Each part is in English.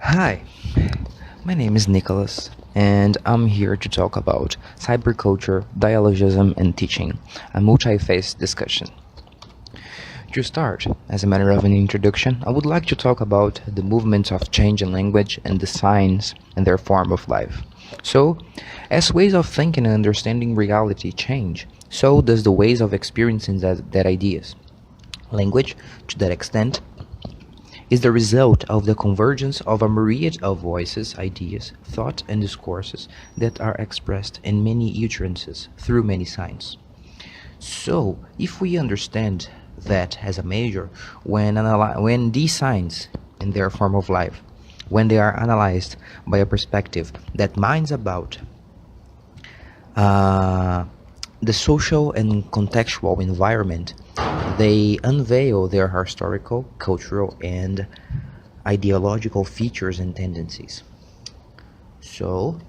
Hi, my name is Nicholas, and I'm here to talk about cyberculture, dialogism, and teaching, a multi-phase discussion. To start, as a matter of an introduction, I would like to talk about the movements of change in language and the signs and their form of life. So, as ways of thinking and understanding reality change, so does the ways of experiencing that ideas. Language, to that extent, is the result of the convergence of a myriad of voices, ideas, thought, and discourses that are expressed in many utterances through many signs. So, if we understand that as a measure, when these signs in their form of life, when they are analyzed by a perspective that minds about uh, the social and contextual environment, they unveil their historical, cultural, and ideological features and tendencies. So,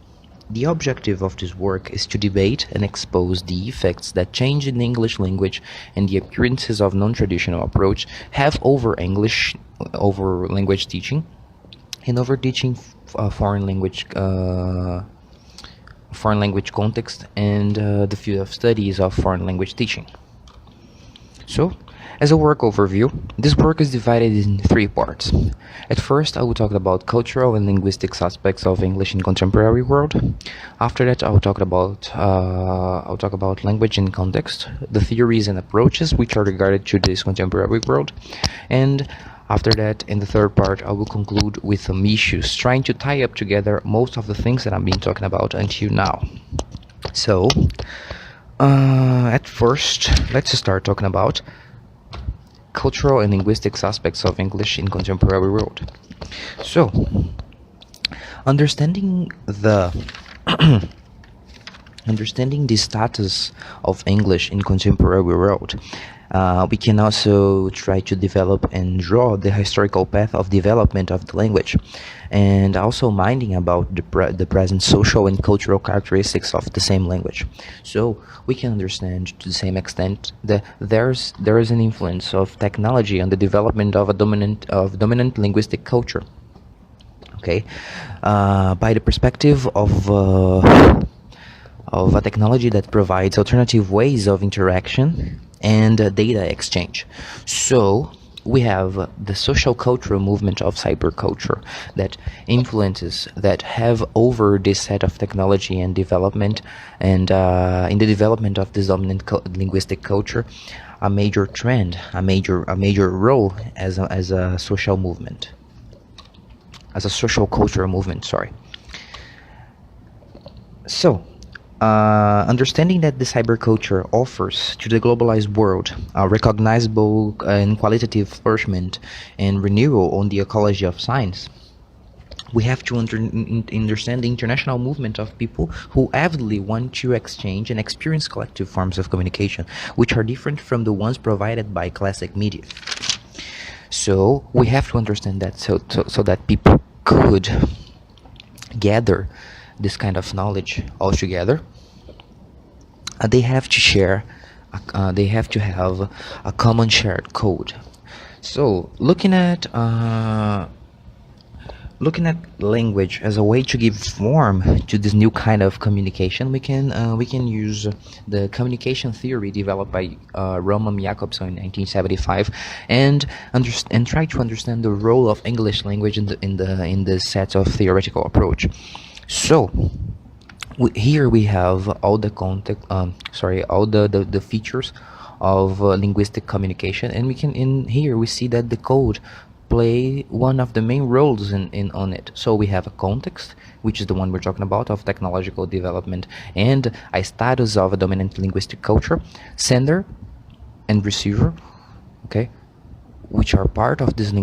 the objective of this work is to debate and expose the effects that change in the English language and the appearances of non-traditional approach have over language teaching, and over teaching foreign language context and the field of studies of foreign language teaching. So, as a work overview, this work is divided in three parts. At first, I will talk about cultural and linguistic aspects of English in contemporary world. After that, I'll talk about language in context, the theories and approaches which are regarded to this contemporary world, and after that, in the third part, I will conclude with some issues, trying to tie up together most of the things that I've been talking about until now. So, at first, let's start talking about cultural and linguistic aspects of English in contemporary world. So, understanding the understanding the status of English in contemporary world, we can also try to develop and draw the historical path of development of the language, and also minding about the present social and cultural characteristics of the same language. So we can understand to the same extent that there is an influence of technology on the development of a dominant linguistic culture. Okay, by the perspective of a technology that provides alternative ways of interaction and data exchange. So we have the social cultural movement of cyberculture that influences that have over this set of technology and development, and in the development of this dominant linguistic culture, a major trend, a major role as a social movement, as a social cultural movement. Sorry. So, understanding that the cyberculture offers to the globalized world a recognizable and qualitative flourishment and renewal on the ecology of science, we have to understand the international movement of people who avidly want to exchange and experience collective forms of communication, which are different from the ones provided by classic media. So we have to understand that so that people could gather this kind of knowledge all together. They have to share, they have to have a common shared code. So looking at language as a way to give form to this new kind of communication, we can use the communication theory developed by Roman Jakobson in 1975, and try to understand the role of English language in the set of theoretical approach. So here we have all the the features of linguistic communication, and here we see that the code play one of the main roles on it. So we have a context, which is the one we're talking about, of technological development and a status of a dominant linguistic culture, sender and receiver, okay, which are part of this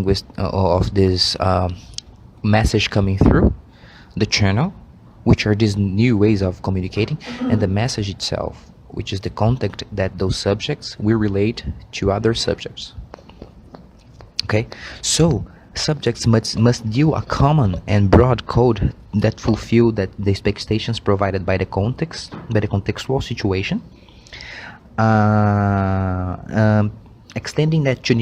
message coming through the channel, which are these new ways of communicating, and the message itself, which is the content that those subjects will relate to other subjects. Okay, so subjects must deal a common and broad code that fulfill the expectations provided by the context, by the contextual situation, extending that to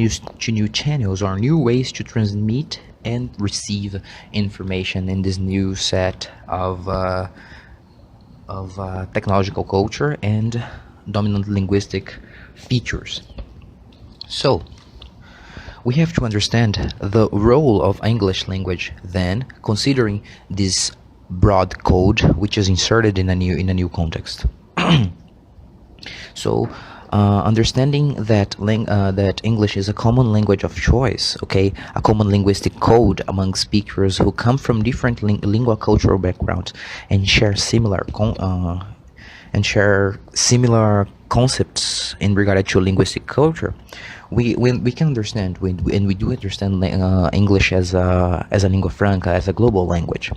new channels or new ways to transmit and receive information in this new set of technological culture and dominant linguistic features. So, we have to understand the role of English language then, considering this broad code which is inserted in a new context. So, understanding that English is a common language of choice, okay, a common linguistic code among speakers who come from different lingua cultural backgrounds and share similar concepts in regard to linguistic culture. We can understand, and we do understand English as a lingua franca, as a global language.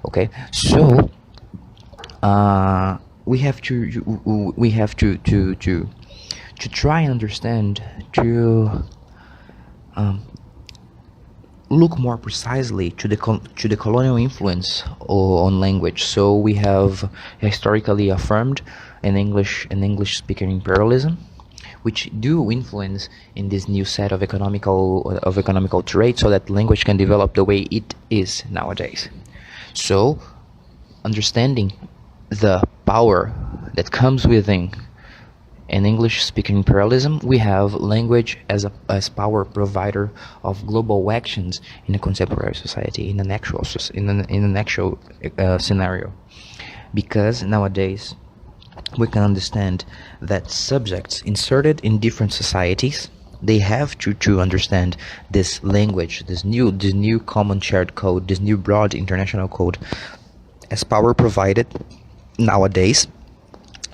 Okay, so we have to try and understand, to look more precisely to the colonial influence on language. So we have historically affirmed an English speaking imperialism, which do influence in this new set of economical traits, so that language can develop the way it is nowadays. So, understanding the power that comes within an English-speaking imperialism, we have language as power provider of global actions in a contemporary society, in an actual scenario, because nowadays we can understand that subjects inserted in different societies, they have to understand this language, this new common shared code, this new broad international code, as power provided nowadays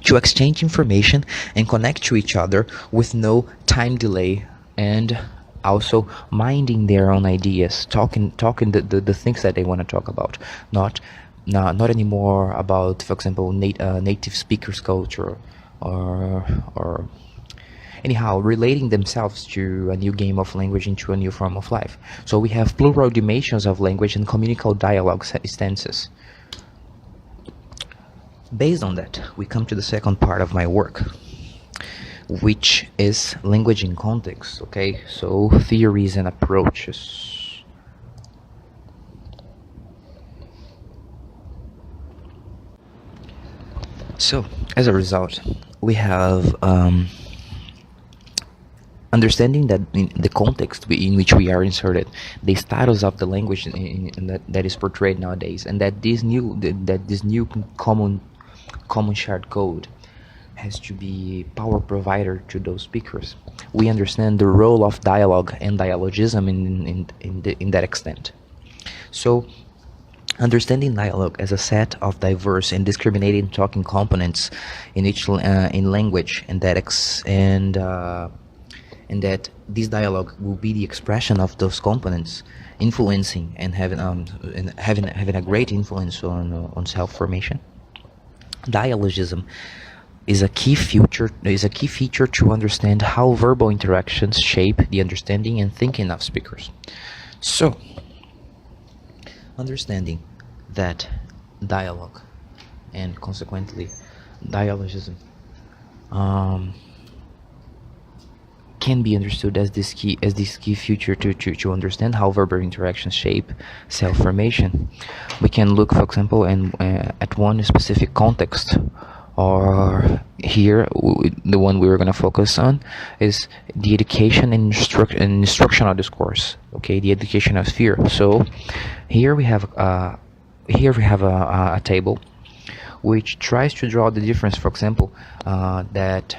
to exchange information and connect to each other with no time delay, and also minding their own ideas, talking the things that they want to talk about, not anymore about, for example, native speakers culture, or anyhow relating themselves to a new game of language, into a new form of life. So we have plural dimensions of language and communal dialogue stances. Based on that, we come to the second part of my work, which is language in context. Okay, so theories and approaches. So, as a result, we have understanding that in the context in which we are inserted, the status of the language that is portrayed nowadays, and that this new common shared code has to be power provider to those speakers. We understand the role of dialogue and dialogism in that extent. So, understanding dialogue as a set of diverse and discriminating talking components in each in language, and that this dialogue will be the expression of those components, influencing and having a great influence on self-formation. Dialogism is a key feature to understand how verbal interactions shape the understanding and thinking of speakers. So, understanding that dialogue, and consequently dialogism, can be understood as this key feature to understand how verbal interactions shape self-formation. We can look, for example, at one specific context, or here the one we are going to focus on is the education and instructional discourse. Okay, the educational sphere. So here we have a table which tries to draw the difference, for example, that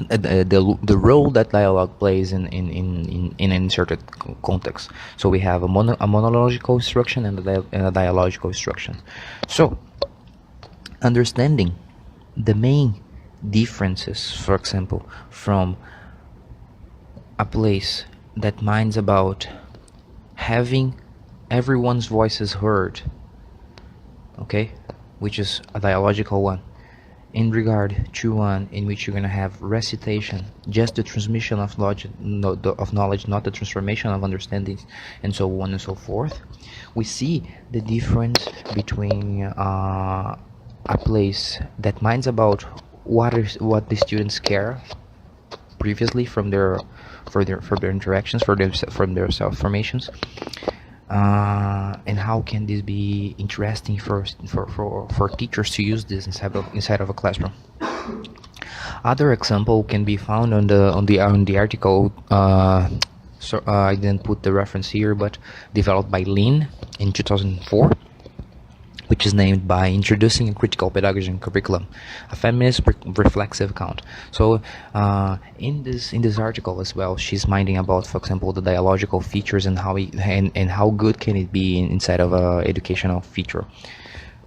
the role that dialogue plays in an inserted context. So we have a monological instruction and a dialogical instruction. So, understanding the main differences, for example, from a place that minds about having everyone's voices heard, okay, which is a dialogical one, in regard to one in which you're going to have recitation, just the transmission of knowledge, not the transformation of understandings, and so on and so forth. We see the difference between a place that minds about what the students care previously from their interactions, from their self formations, and how can this be interesting for teachers to use this inside of a classroom. Other example can be found on the article. I didn't put the reference here, but developed by Lin in 2004, which is named by Introducing a Critical Pedagogy and Curriculum, a feminist reflexive account. So in this article as well, she's minding about, for example, the dialogical features and how good can it be inside of a educational feature.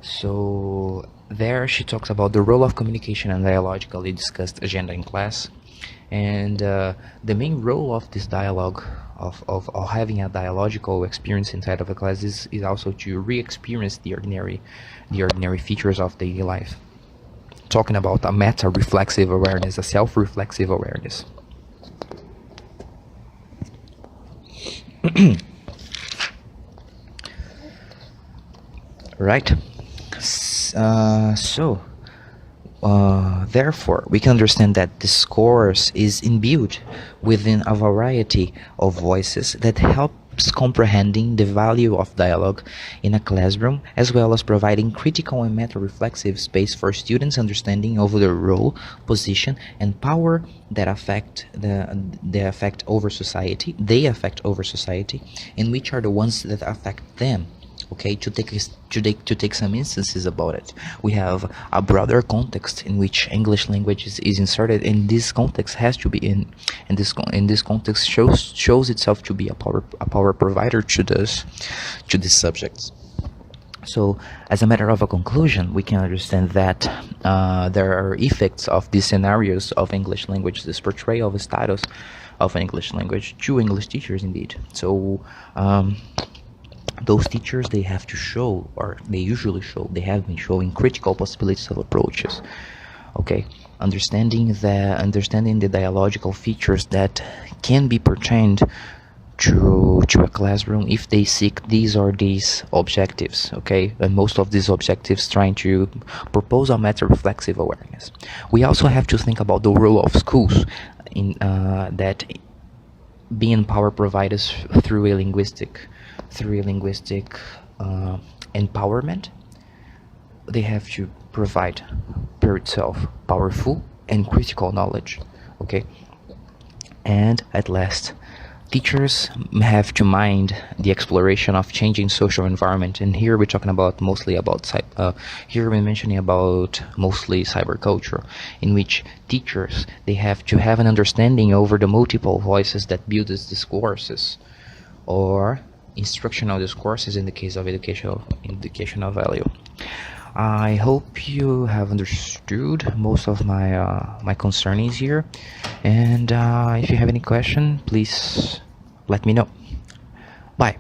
So there she talks about the role of communication and dialogically discussed agenda in class, and the main role of this dialogue of having a dialogical experience inside of a class is also to re-experience the ordinary features of daily life, talking about a meta-reflexive awareness, a self-reflexive awareness. Right. Therefore, we can understand that discourse is imbued within a variety of voices that helps comprehending the value of dialogue in a classroom, as well as providing critical and meta-reflexive space for students' understanding of their role, position, and power that affect over society, and which are the ones that affect them. Okay, to take some instances about it, we have a broader context in which English language is inserted, and this context has to be in this context shows itself to be a power provider to these subjects. So, as a matter of a conclusion, we can understand that there are effects of these scenarios of English language, this portrayal of a status of English language to English teachers, indeed. So. Those teachers, they have to show, or they usually show, they have been showing critical possibilities of approaches. Okay, understanding the dialogical features that can be pertained to a classroom if they seek these or these objectives. Okay, and most of these objectives trying to propose a meta-reflexive awareness. We also have to think about the role of schools in that being power providers through a linguistic empowerment. They have to provide per itself powerful and critical knowledge. Okay, and at last, teachers have to mind the exploration of changing social environment, and here we're talking about mostly cyberculture, in which teachers, they have to have an understanding over the multiple voices that build these discourses, or instructional discourses in the case of educational value. I hope you have understood most of my concerns here, and if you have any question, please let me know. Bye.